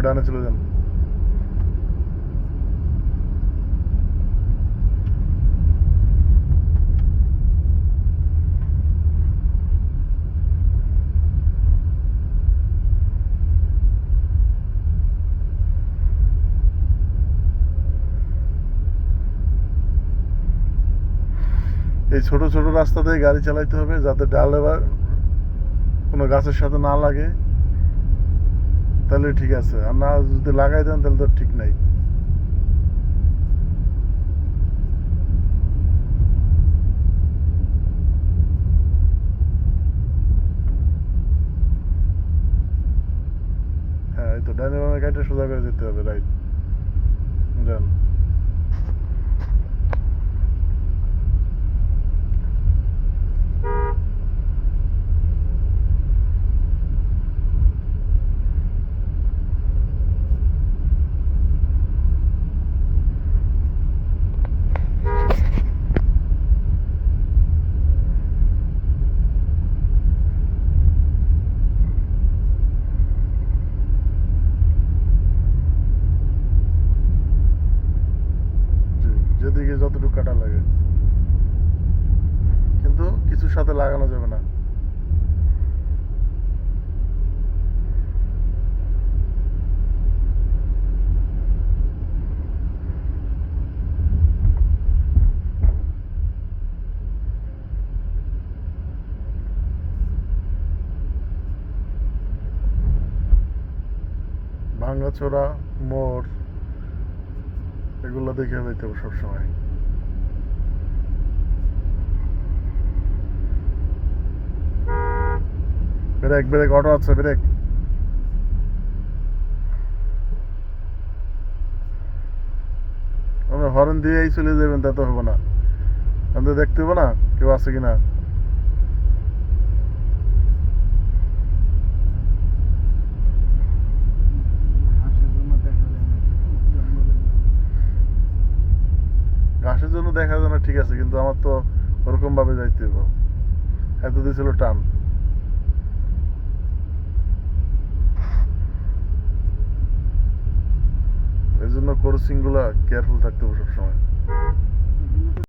ডানে চলে যান। এই ছোট ছোট রাস্তাতেই গাড়ি চালাইতে হবে যাতে ডালে বা কোনো গাছের সাথে না লাগে, তাহলে ঠিক আছে। আর না যদি লাগাই দেন তাহলে তো ঠিক নাই। হ্যাঁ, এই তো ডাইনে বামে গাড়িটা সোজা করে যেতে হবে। রাইট, যান। জি, যেদিকে যতটুকু কাটা লাগে, কিন্তু কিছুর সাথে লাগানো যাবে না। ভাঙাচোরা মোড় এগুলো দেখে যেতে হবে সবসময়। ব্রেক ব্রেক, অটো আছে, ব্রেক। আমরা হর্ন দিয়েই চলে যাবেন তা তো হবে না, আমাদের দেখতে হবে না কেউ আছে কিনা। ঘাসের জন্য দেখা যায় না, ঠিক আছে, কিন্তু আমার তো ওরকম ভাবে যাইতে হবে। এত দিয়েছিল টান। এই জন্য ক্রসিং গুলা কেয়ারফুল থাকতে হবে সবসময়।